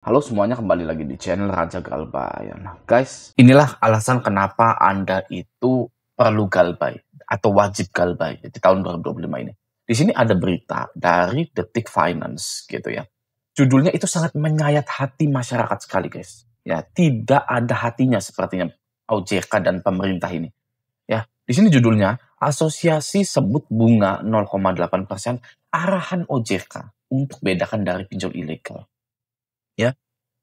Halo semuanya, kembali lagi di channel Raja Galbay. Nah, guys, inilah alasan kenapa Anda itu perlu Galbay atau wajib Galbay di tahun 2025 ini. Di sini ada berita dari Detik Finance gitu ya. Judulnya itu sangat menyayat hati masyarakat sekali, guys. Ya, tidak ada hatinya sepertinya OJK dan pemerintah ini. Ya, di sini judulnya Asosiasi sebut bunga 0,8% arahan OJK untuk bedakan dari pinjol ilegal. Ya,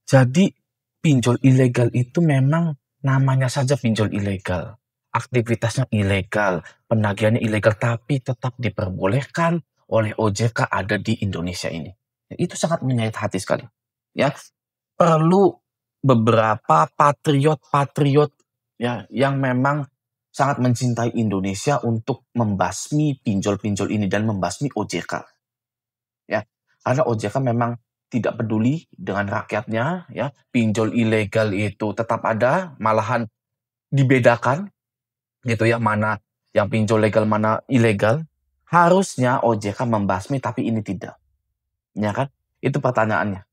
jadi pinjol ilegal itu memang namanya saja pinjol ilegal. Aktivitasnya ilegal, penagihannya ilegal, tapi tetap diperbolehkan oleh OJK ada di Indonesia ini. Itu sangat menyayat hati sekali. Ya, perlu beberapa patriot-patriot ya yang memang sangat mencintai Indonesia untuk membasmi pinjol-pinjol ini dan membasmi OJK. Ya, karena OJK memang tidak peduli dengan rakyatnya, ya. Pinjol ilegal itu tetap ada, malahan dibedakan gitu ya, mana yang pinjol legal, mana ilegal. Harusnya OJK membasmi, tapi ini tidak. Ya kan? Itu pertanyaannya.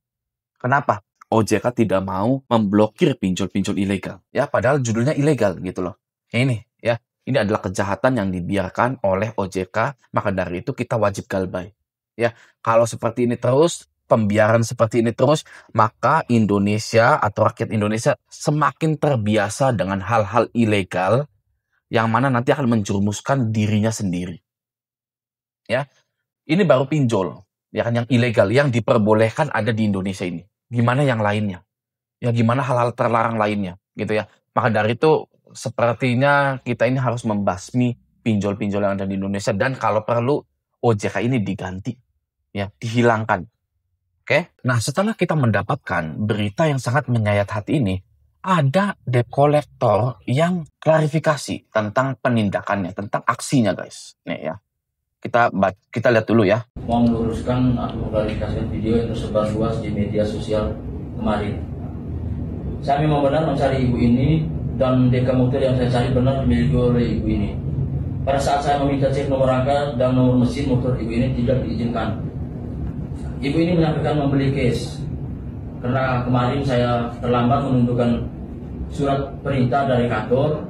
Kenapa OJK tidak mau memblokir pinjol-pinjol ilegal? Ya, padahal judulnya ilegal gitu loh. Ini ya, ini adalah kejahatan yang dibiarkan oleh OJK, maka dari itu kita wajib galbay. Ya, kalau seperti ini terus, pembiaran seperti ini terus, maka Indonesia atau rakyat Indonesia semakin terbiasa dengan hal-hal ilegal yang mana nanti akan menjerumuskan dirinya sendiri. Ya, ini baru pinjol, ya kan, yang ilegal, yang diperbolehkan ada di Indonesia ini. Gimana yang lainnya? Ya gimana hal-hal terlarang lainnya, gitu ya. Maka dari itu sepertinya kita ini harus membasmi pinjol-pinjol yang ada di Indonesia dan kalau perlu OJK ini diganti, ya, dihilangkan. Oke? Nah, setelah kita mendapatkan berita yang sangat menyayat hati ini, ada debt collector yang klarifikasi tentang penindakannya, tentang aksinya, guys. Nih ya. Kita lihat dulu ya. Mau meluruskan atau mengklarifikasi video yang tersebar luas di media sosial kemarin. Saya memang benar mencari ibu ini dan DK motor yang saya cari benar dimiliki oleh ibu ini. Pada saat saya meminta cek nomor rangka dan nomor mesin motor ibu ini tidak diizinkan. Ibu ini menyampaikan membeli cash karena kemarin saya terlambat menunjukkan surat perintah dari kantor,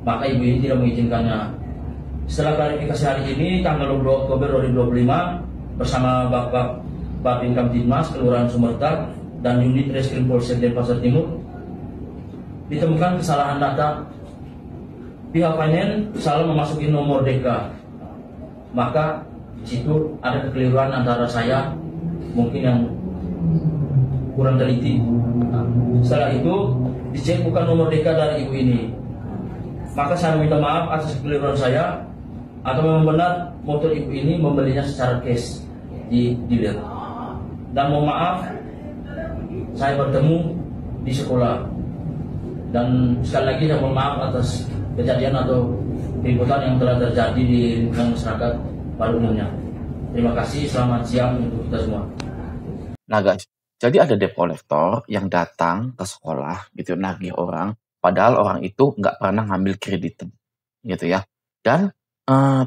maka ibu ini tidak mengizinkannya. Setelah klarifikasi hari ini, tanggal 2 Oktober 2025, bersama Bapak Babin Kamtibmas, Kelurahan Sumerta, dan unit Reskrim Polsek Denpasar Timur, ditemukan kesalahan data. Pihak finance salah memasuki nomor DK. Maka di situ ada kekeliruan antara saya, mungkin yang kurang teliti. Setelah itu, dicek bukan nomor DK dari ibu ini. Maka saya minta maaf atas kekeliruan saya. Atau memang benar motor ibu ini membelinya secara cash di dealer. Dan mohon maaf, saya bertemu di sekolah. Dan sekali lagi saya mohon maaf atas kejadian atau keributan yang telah terjadi di lingkungan masyarakat pada umumnya. Terima kasih, selamat siang untuk kita semua. Nah guys, jadi ada debt collector yang datang ke sekolah gitu, nagih orang, padahal orang itu nggak pernah ngambil kredit gitu ya. Dan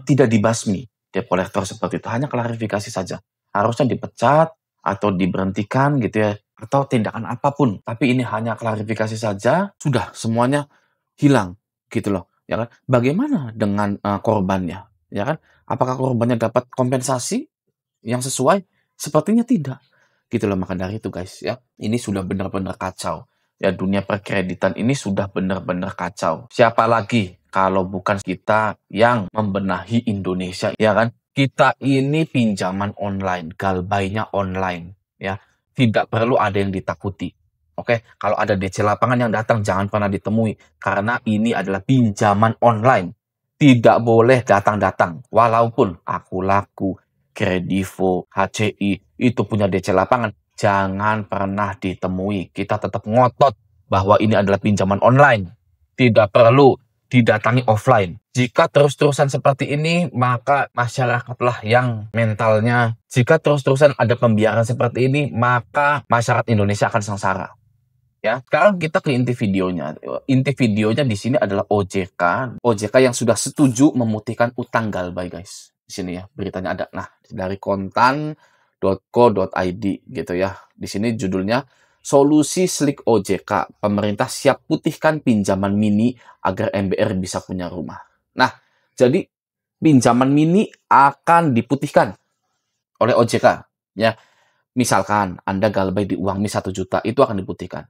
tidak dibasmi debt collector seperti itu, hanya klarifikasi saja. Harusnya dipecat atau diberhentikan gitu ya, atau tindakan apapun. Tapi ini hanya klarifikasi saja, sudah semuanya hilang gitu loh. Ya kan? Bagaimana dengan korbannya? Ya kan? Apakah korbannya dapat kompensasi yang sesuai? Sepertinya tidak. Gitu loh, maka dari itu guys ya, ini sudah benar-benar kacau. Ya, dunia perkreditan ini sudah benar-benar kacau. Siapa lagi kalau bukan kita yang membenahi Indonesia, ya kan? Kita ini pinjaman online, galbaynya online, ya. Tidak perlu ada yang ditakuti. Oke, kalau ada DC lapangan yang datang jangan pernah ditemui karena ini adalah pinjaman online. Tidak boleh datang-datang. Walaupun Aku Laku, Kredivo, HCI itu punya DC lapangan, jangan pernah ditemui. Kita tetap ngotot bahwa ini adalah pinjaman online. Tidak perlu didatangi offline. Jika terus-terusan seperti ini, maka masyarakatlah yang mentalnya. Jika terus-terusan ada pembiaran seperti ini, maka masyarakat Indonesia akan sengsara. Ya, sekarang kita ke inti videonya. Inti videonya di sini adalah OJK. OJK yang sudah setuju memutihkan utang galbay, guys. Di sini ya, beritanya ada. Nah, dari Kontan .co.id gitu ya. Di sini judulnya Solusi Slik OJK, pemerintah siap putihkan pinjaman mini agar MBR bisa punya rumah. Nah, jadi pinjaman mini akan diputihkan oleh OJK ya. Misalkan Anda galbay di uang mis 1 juta, itu akan diputihkan.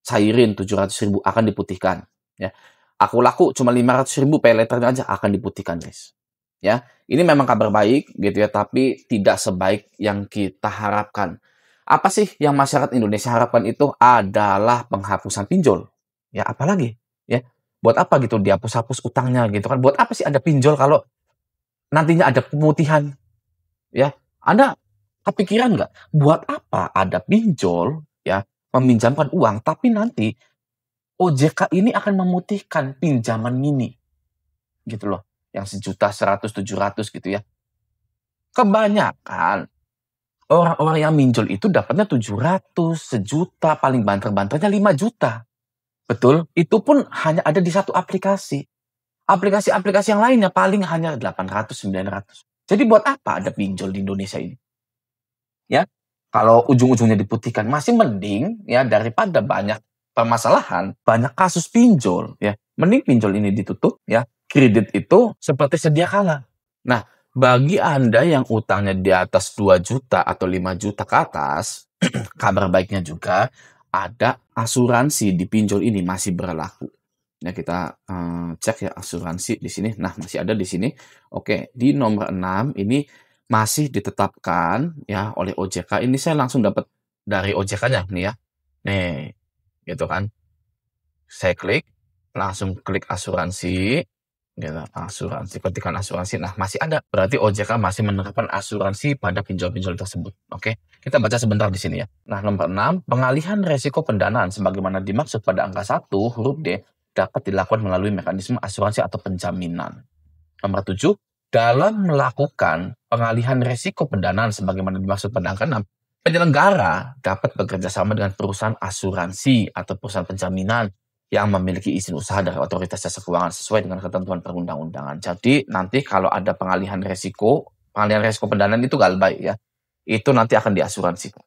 Cairin 700.000 akan diputihkan ya. Aku laku cuma 500.000 pay letternya aja akan diputihkan, guys. Ya, ini memang kabar baik gitu ya, tapi tidak sebaik yang kita harapkan. Apa sih yang masyarakat Indonesia harapkan itu adalah penghapusan pinjol. Ya, apalagi ya. Buat apa gitu dihapus-hapus utangnya gitu kan? Buat apa sih ada pinjol kalau nantinya ada pemutihan? Ya, Anda kepikiran nggak? Buat apa ada pinjol ya, meminjamkan uang tapi nanti OJK ini akan memutihkan pinjaman mini gitu loh, yang 1.100.000, 700 gitu ya. Kebanyakan orang-orang yang minjol itu dapatnya 700, 1 juta, paling banter-banternya 5 juta. Betul? Itu pun hanya ada di satu aplikasi. Aplikasi-aplikasi yang lainnya paling hanya 800, 900. Jadi buat apa ada pinjol di Indonesia ini? Ya, kalau ujung-ujungnya diputihkan masih mending ya daripada banyak permasalahan, banyak kasus pinjol ya. Mending pinjol ini ditutup ya. Kredit itu seperti sedia kala. Nah, bagi Anda yang utangnya di atas 2 juta atau 5 juta ke atas, kabar baiknya juga ada asuransi di pinjol ini masih berlaku. Ya, kita cek ya asuransi di sini. Nah, masih ada di sini. Oke, di nomor 6 ini masih ditetapkan ya oleh OJK. Ini saya langsung dapat dari OJK-nya nih ya. Nih, gitu kan. Saya klik, langsung klik asuransi. Gitu, asuransi, ketikan asuransi. Nah, masih ada. Berarti OJK masih menerapkan asuransi pada pinjol-pinjol tersebut. Oke, kita baca sebentar di sini ya. Nah, nomor 6, pengalihan resiko pendanaan sebagaimana dimaksud pada angka 1 huruf D dapat dilakukan melalui mekanisme asuransi atau penjaminan. Nomor 7, dalam melakukan pengalihan resiko pendanaan sebagaimana dimaksud pada angka 6, penyelenggara dapat bekerja sama dengan perusahaan asuransi atau perusahaan penjaminan yang memiliki izin usaha dari otoritas jasa keuangan sesuai dengan ketentuan perundang-undangan. Jadi nanti kalau ada pengalihan resiko pendanaan itu galbay ya, itu nanti akan diasuransikan.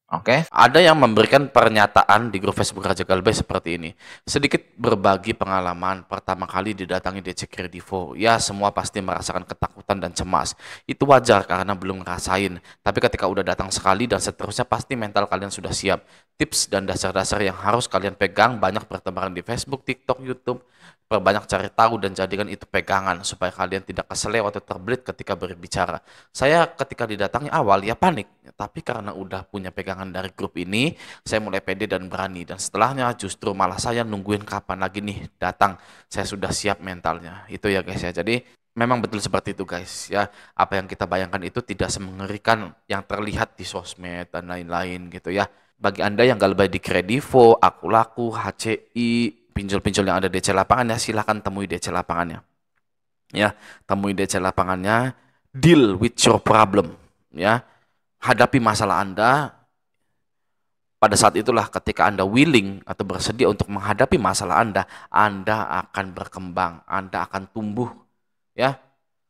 Oke, ada yang memberikan pernyataan di grup Facebook Raja Galbay seperti ini. Sedikit berbagi pengalaman pertama kali didatangi DC Kredivo. Ya, semua pasti merasakan ketakutan dan cemas. Itu wajar karena belum ngerasain. Tapi ketika udah datang sekali dan seterusnya pasti mental kalian sudah siap. Tips dan dasar-dasar yang harus kalian pegang banyak bertebaran di Facebook, TikTok, YouTube. Perbanyak cari tahu dan jadikan itu pegangan supaya kalian tidak keseleo atau terbelit ketika berbicara. Saya ketika didatangi awal ya panik, tapi karena udah punya pegangan dari grup ini, saya mulai pede dan berani. Dan setelahnya justru malah saya nungguin kapan lagi nih datang. Saya sudah siap mentalnya. Itu ya guys ya. Jadi memang betul seperti itu guys ya. Apa yang kita bayangkan itu tidak semengerikan yang terlihat di sosmed dan lain-lain gitu ya. Bagi Anda yang galbay di Kredivo, Aku Laku, HCI, pinjol-pinjol yang ada DC lapangannya, silahkan temui DC lapangannya. Ya, temui DC lapangannya, deal with your problem. Ya, hadapi masalah Anda. Pada saat itulah ketika Anda willing atau bersedia untuk menghadapi masalah Anda akan berkembang, Anda akan tumbuh. Ya,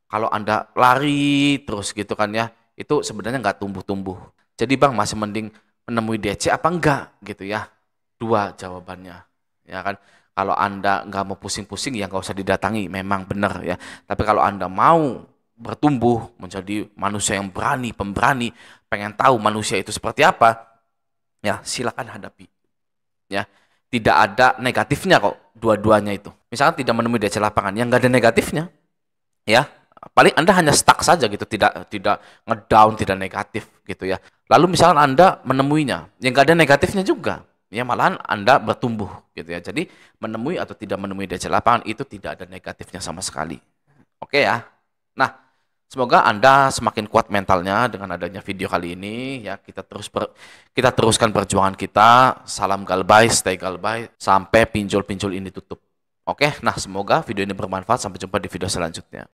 kalau Anda lari terus gitu kan ya, itu sebenarnya nggak tumbuh-tumbuh. Jadi Bang masih mending menemui DC apa enggak gitu ya? 2 jawabannya. Ya kan, kalau Anda nggak mau pusing-pusing ya nggak usah didatangi, memang benar ya. Tapi kalau Anda mau bertumbuh menjadi manusia yang berani, pemberani, pengen tahu manusia itu seperti apa, ya silakan hadapi. Ya, tidak ada negatifnya kok dua-duanya itu. Misalkan tidak menemui DC lapangan, yang nggak ada negatifnya, ya paling Anda hanya stuck saja gitu, tidak ngedown, tidak negatif gitu ya. Lalu misalkan Anda menemuinya, yang nggak ada negatifnya juga. Ya malahan Anda bertumbuh gitu ya. Jadi menemui atau tidak menemui DC lapangan itu tidak ada negatifnya sama sekali. Oke ya. Nah, semoga Anda semakin kuat mentalnya dengan adanya video kali ini ya. Kita teruskan perjuangan kita. Salam galbay, stay galbay sampai pinjol-pinjol ini tutup. Oke, nah semoga video ini bermanfaat. Sampai jumpa di video selanjutnya.